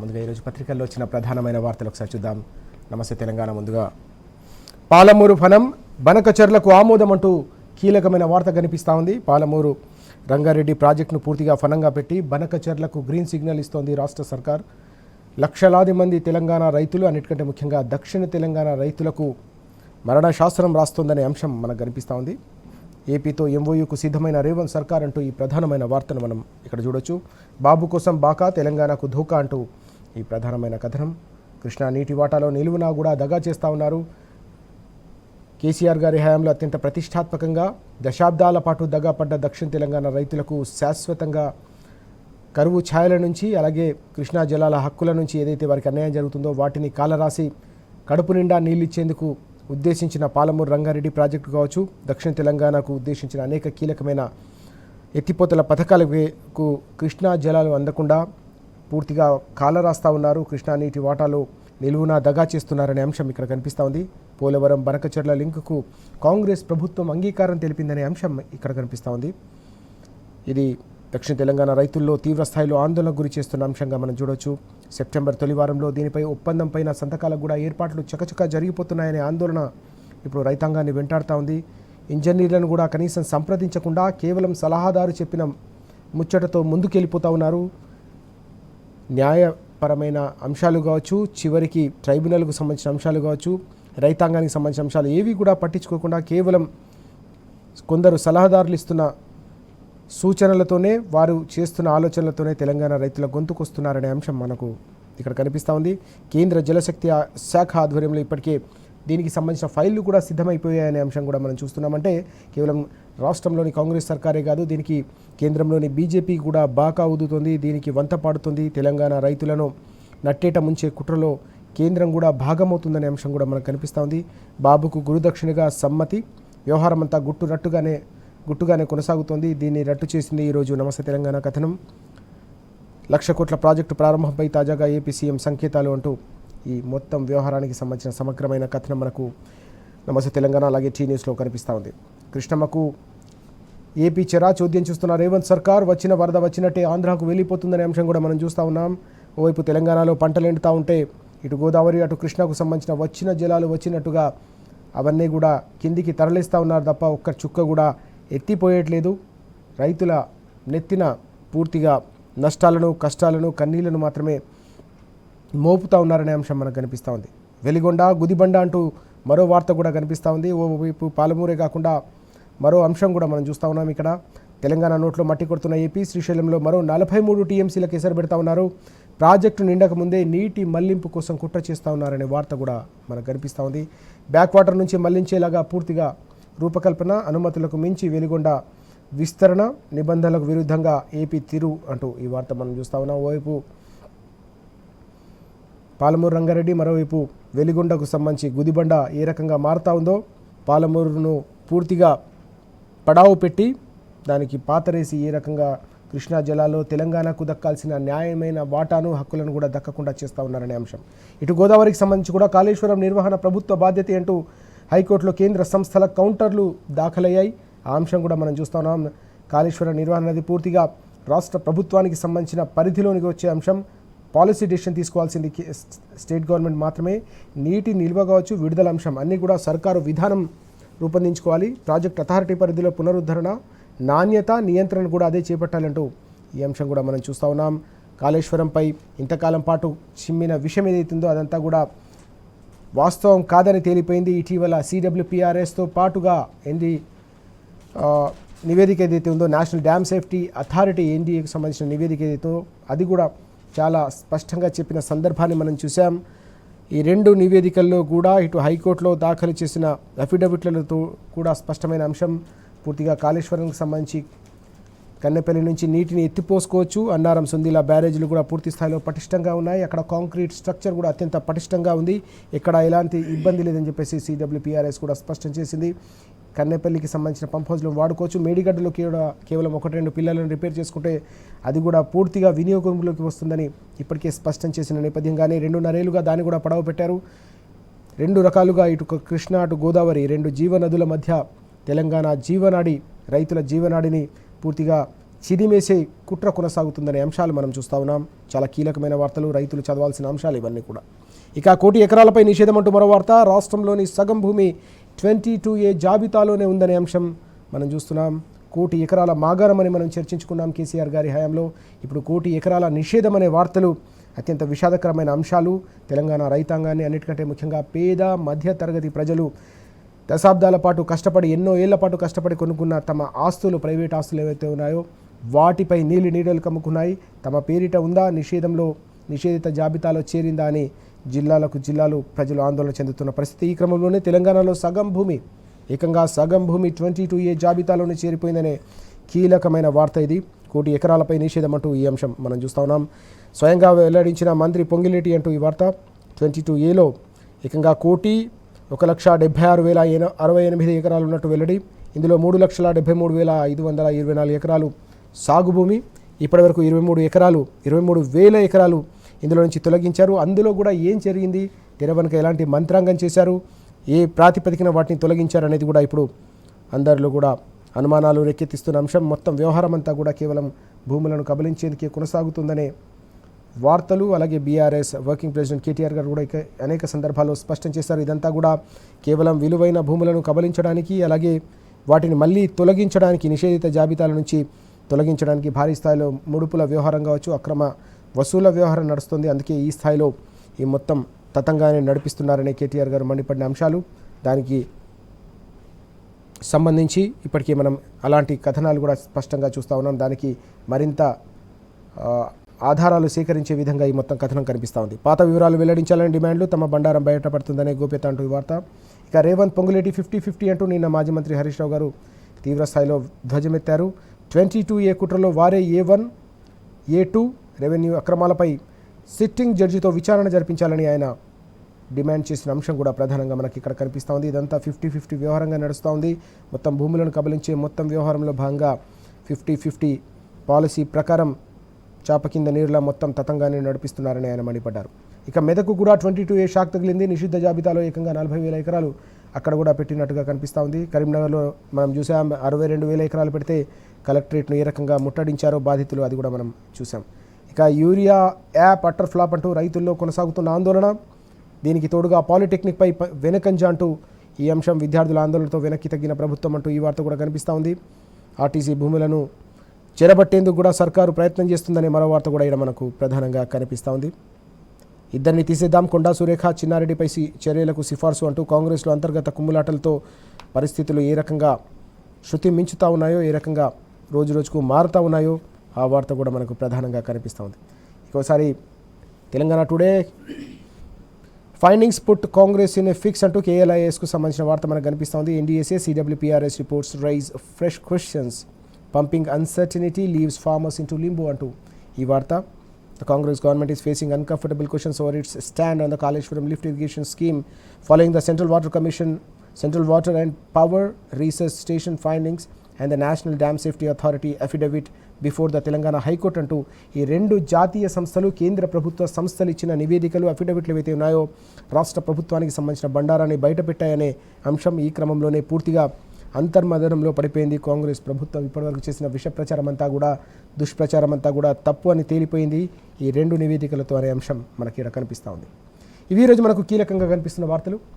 ముందుగా ఈరోజు పత్రికల్లో వచ్చిన ప్రధానమైన వార్తలు ఒకసారి చూద్దాం. నమస్తే తెలంగాణ. ముందుగా పాలమూరు ఫనం బనకచెర్లకు ఆమోదం అంటూ కీలకమైన వార్త కనిపిస్తూ ఉంది. పాలమూరు రంగారెడ్డి ప్రాజెక్టును పూర్తిగా ఫనంగా పెట్టి బనకచెర్లకు గ్రీన్ సిగ్నల్ ఇస్తోంది రాష్ట్ర సర్కార్. లక్షలాది మంది తెలంగాణ రైతులు, అన్నిటికంటే ముఖ్యంగా దక్షిణ తెలంగాణ రైతులకు మరణ శాస్త్రం రాస్తోందనే అంశం మనకు కనిపిస్తూ ఉంది. ఏపీతో ఎంఓయూకు సిద్ధమైన రేవంత్ సర్కార్ అంటూ ఈ ప్రధానమైన వార్తను మనం ఇక్కడ చూడొచ్చు. బాబు కోసం బాకా, తెలంగాణకు ధోకా అంటూ ఈ ప్రధానమైన కథనం. కృష్ణా నీటి వాటాలో నిలువునా కూడా దగా చేస్తూ ఉన్నారు. కేసీఆర్ గారి హయాంలో అత్యంత ప్రతిష్టాత్మకంగా దశాబ్దాల పాటు దగాపడ్డ దక్షిణ తెలంగాణ రైతులకు శాశ్వతంగా కరువు ఛాయల నుంచి, అలాగే కృష్ణా జలాల హక్కుల నుంచి ఏదైతే వారికి అన్యాయం జరుగుతుందో వాటిని కాలరాసి కడుపు నిండా నీళ్ళిచ్చేందుకు ఉద్దేశించిన పాలమూరు రంగారెడ్డి ప్రాజెక్టు కావచ్చు, దక్షిణ తెలంగాణకు ఉద్దేశించిన అనేక కీలకమైన ఎత్తిపోతల పథకాలకు కృష్ణా జలాలు అందకుండా పూర్తిగా కాలరాస్తూ ఉన్నారు. కృష్ణా నీటి వాటాలో నిలువునా దగా చేస్తున్నారనే అంశం ఇక్కడ కనిపిస్తూ ఉంది. పోలవరం బనకచెర్ల లింకుకు కాంగ్రెస్ ప్రభుత్వం అంగీకారం తెలిపిందనే అంశం ఇక్కడ కనిపిస్తూ ఉంది. ఇది దక్షిణ తెలంగాణ రైతుల్లో తీవ్ర స్థాయిలో ఆందోళనకు గురి చేస్తున్న అంశంగా మనం చూడొచ్చు. సెప్టెంబర్ తొలి వారంలో దీనిపై ఒప్పందం పైన సంతకాలకు కూడా ఏర్పాట్లు చకచకా జరిగిపోతున్నాయనే ఆందోళన ఇప్పుడు రైతాంగాన్ని వెంటాడుతూ ఉంది. ఇంజనీర్లను కూడా కనీసం సంప్రదించకుండా కేవలం సలహాదారు చెప్పిన ముచ్చటతో ముందుకెళ్ళిపోతూ ఉన్నారు. న్యాయపరమైన అంశాలు కావచ్చు, చివరికి ట్రైబ్యునల్కు సంబంధించిన అంశాలు కావచ్చు, రైతాంగానికి సంబంధించిన అంశాలు ఏవి కూడా పట్టించుకోకుండా కేవలం కొందరు సలహాదారులు ఇస్తున్న సూచనలతోనే, వారు చేస్తున్న ఆలోచనలతోనే తెలంగాణ రైతుల గొంతుకొస్తున్నారనే అంశం మనకు ఇక్కడ కనిపిస్తూ ఉంది. కేంద్ర జలశక్తి శాఖ ఆధ్వర్యంలో ఇప్పటికే దీనికి సంబంధించిన ఫైళ్లు కూడా సిద్ధమైపోయాయనే అంశం కూడా మనం చూస్తున్నామంటే కేవలం రాష్ట్రంలోని కాంగ్రెస్ సర్కారే కాదు, దీనికి కేంద్రంలోని బీజేపీ కూడా బాకా ఊదుతుంది, దీనికి వంత పాడుతుంది. తెలంగాణ రైతులను నట్టేట ముంచే కుట్రలో కేంద్రం కూడా భాగమవుతుందనే అంశం కూడా మనకు కనిపిస్తూ ఉంది. బాబుకు గురుదక్షిణగా సమ్మతి, వ్యవహారం అంతా గుట్టుగానే కొనసాగుతోంది. దీన్ని రట్టు చేసింది ఈరోజు నమస్తే తెలంగాణ కథనం. 1,00,000 కోట్ల ప్రాజెక్టు ప్రారంభంపై తాజాగా ఏపీ సీఎం సంకేతాలు అంటూ ఈ మొత్తం వ్యవహారానికి సంబంధించిన సమగ్రమైన కథనం మనకు నమస్తే తెలంగాణ అలాగే టీ న్యూస్లో కనిపిస్తూ ఉంది. కృష్ణమ్మకు ఏపీ చెరా చోద్యం చూస్తున్న రేవంత్ సర్కార్, వచ్చిన వరద వచ్చినట్టే ఆంధ్రాకు వెళ్ళిపోతుందనే అంశం కూడా మనం చూస్తూ ఉన్నాం. ఓవైపు తెలంగాణలో పంటలు ఎండుతూ ఉంటే ఇటు గోదావరి అటు కృష్ణాకు సంబంధించిన వచ్చిన జలాలు వచ్చినట్టుగా అవన్నీ కూడా కిందికి తరలిస్తూ ఉన్నారు తప్ప ఒక్క చుక్క కూడా ఎత్తిపోయేట్లేదు. రైతుల నెత్తిన పూర్తిగా నష్టాలను, కష్టాలను, కన్నీళ్లను మాత్రమే మోపుతూ ఉన్నారనే అంశం మనకు కనిపిస్తూ ఉంది. వెలిగొండ, గుదిబండ అంటూ మరో వార్త కూడా కనిపిస్తూ ఉంది. ఓవైపు పాలమూరే కాకుండా మరో అంశం కూడా మనం చూస్తూ ఉన్నాం. ఇక్కడ తెలంగాణ నోట్లో మట్టి కొడుతున్న ఏపీ, శ్రీశైలంలో మరో 43 టీఎంసీలకు ఎసరు పెడతా ఉన్నారు. ప్రాజెక్టు నిండక ముందే నీటి మళ్లింపు కోసం కుట్ర చేస్తూ ఉన్నారనే వార్త కూడా మనకు కనిపిస్తూ ఉంది. బ్యాక్ వాటర్ నుంచి మళ్లించేలాగా పూర్తిగా రూపకల్పన, అనుమతులకు మించి వెలిగొండ విస్తరణ, నిబంధనలకు విరుద్ధంగా ఏపీ తిరు అంటూ ఈ వార్త మనం చూస్తూ ఉన్నాం. ఓవైపు పాలమూరు రంగారెడ్డి, మరోవైపు వెలిగొండకు సంబంధించి గుదిబండ ఏ రకంగా మారుతూ ఉందో, పాలమూరును పూర్తిగా పడావు పెట్టి దానికి పాతరేసి ఏ రకంగా కృష్ణా జలాల్లో తెలంగాణకు దక్కాల్సిన న్యాయమైన వాటాను, హక్కులను కూడా దక్కకుండా చేస్తూ ఉన్నారనే అంశం. ఇటు గోదావరికి సంబంధించి కూడా కాళేశ్వరం నిర్వహణ ప్రభుత్వ బాధ్యత అంటూ హైకోర్టులో కేంద్ర సంస్థల కౌంటర్లు దాఖలయ్యాయి. ఆ అంశం కూడా మనం చూస్తూ ఉన్నాం. కాళేశ్వరం నిర్వహణ అనేది పూర్తిగా రాష్ట్ర ప్రభుత్వానికి సంబంధించిన పరిధిలోనికి వచ్చే అంశం. పాలసీ డెసిషన్ తీసుకోవాల్సింది స్టేట్ గవర్నమెంట్ మాత్రమే. నీటి నిల్వ కావచ్చు, విడుదల అంశం అన్నీ కూడా సర్కారు విధానం రూపొందించుకోవాలి. ప్రాజెక్ట్ అథారిటీ పరిధిలో పునరుద్ధరణ, నాణ్యత, నియంత్రణ కూడా అదే చేపట్టాలంటూ ఈ అంశం కూడా మనం చూస్తూ ఉన్నాం. కాళేశ్వరంపై ఇంతకాలం పాటు చిమ్మిన విషయం ఏదైతుందో అదంతా కూడా వాస్తవం కాదని తేలిపోయింది. ఇటీవల CWPRSతో పాటుగా నివేదిక ఏదైతే ఉందో, నేషనల్ డ్యామ్ సేఫ్టీ అథారిటీ NDAకి సంబంధించిన నివేదిక ఏదైతే అది కూడా చాలా స్పష్టంగా చెప్పిన సందర్భాన్ని మనం చూసాం. ఈ రెండు నివేదికల్లో కూడా ఇటు హైకోర్టులో దాఖలు చేసిన అఫిడవిట్లతో కూడా స్పష్టమైన అంశం. పూర్తిగా కాళేశ్వరంకి సంబంధించి కన్నెపల్లి నుంచి నీటిని ఎత్తిపోసుకోవచ్చు. అన్నారం, సుందిలా బ్యారేజీలు కూడా పూర్తి స్థాయిలో పటిష్టంగా ఉన్నాయి. అక్కడ కాంక్రీట్ స్ట్రక్చర్ కూడా అత్యంత పటిష్టంగా ఉంది. ఇక్కడ ఎలాంటి ఇబ్బంది లేదని చెప్పేసి CWPRS కూడా స్పష్టం చేసింది. కన్నెపల్లికి సంబంధించిన పంప్ హౌస్లో వాడుకోవచ్చు. మేడిగడ్డలో కేవలం 1-2 పిల్లలను రిపేర్ చేసుకుంటే అది కూడా పూర్తిగా వినియోగంలోకి వస్తుందని ఇప్పటికే స్పష్టం చేసిన నేపథ్యంగానే 2.5 ఏళ్లుగా దాన్ని కూడా పడవ పెట్టారు. 2 రకాలుగా ఇటు కృష్ణా అటు గోదావరి 2 జీవనదుల మధ్య తెలంగాణ జీవనాడి, రైతుల జీవనాడిని పూర్తిగా చిదిమేసే కుట్ర కొనసాగుతుందనే అంశాలు మనం చూస్తూ ఉన్నాం. చాలా కీలకమైన వార్తలు, రైతులు చదవాల్సిన అంశాలు ఇవన్నీ కూడా. ఇక 1 కోటి ఎకరాలపై నిషేధం అంటూ మరో వార్త. రాష్ట్రంలోని సగం భూమి 22A జాబితాలోనే ఉందనే అంశం మనం చూస్తున్నాం. 1 కోటి ఎకరాల మాగారం అని మనం చర్చించుకున్నాం కేసీఆర్ గారి హయాంలో. ఇప్పుడు 1 కోటి ఎకరాల నిషేధం అనే వార్తలు అత్యంత విషాదకరమైన అంశాలు. తెలంగాణ రైతాంగాన్ని, అన్నిటికంటే ముఖ్యంగా పేద మధ్య తరగతి ప్రజలు దశాబ్దాల పాటు కష్టపడి, ఎన్నో ఏళ్ల పాటు కష్టపడి కొనుక్కున్న తమ ఆస్తులు, ప్రైవేట్ ఆస్తులు ఏవైతే ఉన్నాయో వాటిపై నీళ్లు కమ్ముకున్నాయి. తమ పేరిట ఉందా, నిషేధిత జాబితాలో చేరిందా అని జిల్లాలు ప్రజలు ఆందోళన చెందుతున్న పరిస్థితి. ఈ క్రమంలోనే తెలంగాణలో ఏకంగా సగం భూమి 22A జాబితాలోనే చేరిపోయిందనే కీలకమైన వార్త ఇది. 1 కోటి ఎకరాలపై నిషేధం అంటూ ఈ అంశం మనం చూస్తూ ఉన్నాం. స్వయంగా వెల్లడించిన మంత్రి పొంగిలేటి అంటూ ఈ వార్త. 22Aలో ఏకంగా 1,76,068 ఎకరాలు ఉన్నట్టు వెల్లడి. ఇందులో 3,73,524 ఎకరాలు సాగు భూమి. ఇప్పటివరకు 23,000 ఎకరాలు ఇందులో నుంచి తొలగించారు. అందులో కూడా ఏం జరిగింది, తెర వెనుక ఎలాంటి మంత్రాంగం చేశారు, ఏ ప్రాతిపదికన వాటిని తొలగించారు అనేది కూడా ఇప్పుడు అందరిలో కూడా అనుమానాలు రేకెత్తిస్తున్న అంశం. మొత్తం వ్యవహారం అంతా కూడా కేవలం భూములను కబలించేందుకే కొనసాగుతుందనే వార్తలు. అలాగే బీఆర్ఎస్ వర్కింగ్ ప్రెసిడెంట్ కేటీఆర్ గారు కూడా అనేక సందర్భాల్లో స్పష్టం చేశారు. ఇదంతా కూడా కేవలం విలువైన భూములను కబలించడానికి, అలాగే వాటిని మళ్ళీ తొలగించడానికి, నిషేధిత జాబితాల నుంచి తొలగించడానికి భారీ స్థాయిలో ముడుపుల వ్యవహారం కావచ్చు, అక్రమ వసూల వ్యవహారం నడుస్తుంది. అందుకే ఈ స్థాయిలో ఈ మొత్తం తతంగానే నడిపిస్తున్నారనే కేటీఆర్ గారు మండిపడిన అంశాలు. దానికి సంబంధించి ఇప్పటికే మనం అలాంటి కథనాలు కూడా స్పష్టంగా చూస్తూ ఉన్నాం. దానికి మరింత ఆధారాలు సేకరించే విధంగా ఈ మొత్తం కథనం కనిపిస్తూ ఉంది. పాత వివరాలు వెల్లడించాలని డిమాండ్లు, తమ బండారం బయటపడుతుందనే గోప్యత అంటూ ఈ వార్త. ఇక రేవంత్ పొంగులేటి 50-50 అంటూ నిన్న మాజీ మంత్రి హరీష్ రావు గారు తీవ్ర స్థాయిలో ధ్వజమెత్తారు. 22A కుట్రలో వారే A1, A2 రెవెన్యూ అక్రమాలపై సిట్టింగ్ జడ్జితో విచారణ జరిపించాలని ఆయన డిమాండ్ చేసిన అంశం కూడా ప్రధానంగా మనకి ఇక్కడ కనిపిస్తూ ఉంది. ఇదంతా 50-50 వ్యవహారంగా నడుస్తూ ఉంది. మొత్తం భూములను కబలించే మొత్తం వ్యవహారంలో భాగంగా 50-50 పాలసీ ప్రకారం చాప కింద నీరులా మొత్తం తతంగానే నడిపిస్తున్నారని ఆయన మండిపడ్డారు. ఇక మెదకు కూడా 22A షాక్ తగిలింది. నిషిద్ధ జాబితాలో ఏకంగా 40,000 ఎకరాలు అక్కడ కూడా పెట్టినట్టుగా కనిపిస్తూ ఉంది. కరీంనగర్లో మనం చూసాం 62,000 ఎకరాలు పెడితే కలెక్టరేట్ను ఏ రకంగా ముట్టడించారో బాధితులు, అది కూడా మనం చూసాం. ఇక యూరియా యాప్ అట్టర్ ఫ్లాప్ అంటూ రైతుల్లో కొనసాగుతున్న ఆందోళన, దీనికి తోడుగా పాలిటెక్నిక్పై వెనకంజ అంటూ ఈ అంశం, విద్యార్థుల ఆందోళనతో వెనక్కి తగ్గిన ప్రభుత్వం అంటూ ఈ వార్త కూడా కనిపిస్తూ ఉంది. ఆర్టీసీ భూములను చెరబట్టేందుకు కూడా సర్కారు ప్రయత్నం చేస్తుందనే మరో వార్త కూడా ఇక్కడ మనకు ప్రధానంగా కనిపిస్తూ ఉంది. ఇద్దరిని తీసేద్దాం, కొండా సురేఖ చిన్నారెడ్డిపై చర్యలకు సిఫార్సు అంటూ కాంగ్రెస్లో అంతర్గత కుమ్ములాటలతో పరిస్థితులు ఏ రకంగా శృతి మించుతూ ఉన్నాయో, ఏ రకంగా రోజుకు మారుతూ ఉన్నాయో ఆ వార్త కూడా మనకు ప్రధానంగా కనిపిస్తూ ఉంది. ఇంకోసారి Telangana today findings put Congress in a fix అంటూ KLISకు సంబంధించిన వార్త మనకు కనిపిస్తోంది. NDSA CWPRS reports raise fresh questions, pumping uncertainty leaves farmers into limbo అంటూ ఈ వార్త. The Congress government is facing uncomfortable questions over its stand on the Kaleshwaram lift irrigation scheme following the Central Water and Power Research Station findings and the National Dam Safety Authority affidavit before the Telangana High Court అంటూ ఈ రెండు జాతీయ సంస్థలు, కేంద్ర ప్రభుత్వ సంస్థలు ఇచ్చిన నివేదికలు, అఫిడవిట్లు ఏవైతే ఉన్నాయో రాష్ట్ర ప్రభుత్వానికి సంబంధించిన బండారాన్ని బయటపెట్టాయనే అంశం. ఈ క్రమంలోనే పూర్తిగా అంతర్మదనంలో పడిపోయింది కాంగ్రెస్ ప్రభుత్వం. ఇప్పటివరకు చేసిన దుష్ప్రచారం అంతా కూడా తప్పు అని తేలిపోయింది ఈ రెండు నివేదికలతో అనే అంశం మనకి ఇక్కడ కనిపిస్తూ ఉంది. ఇవి ఈరోజు మనకు కీలకంగా కనిపిస్తున్న వార్తలు.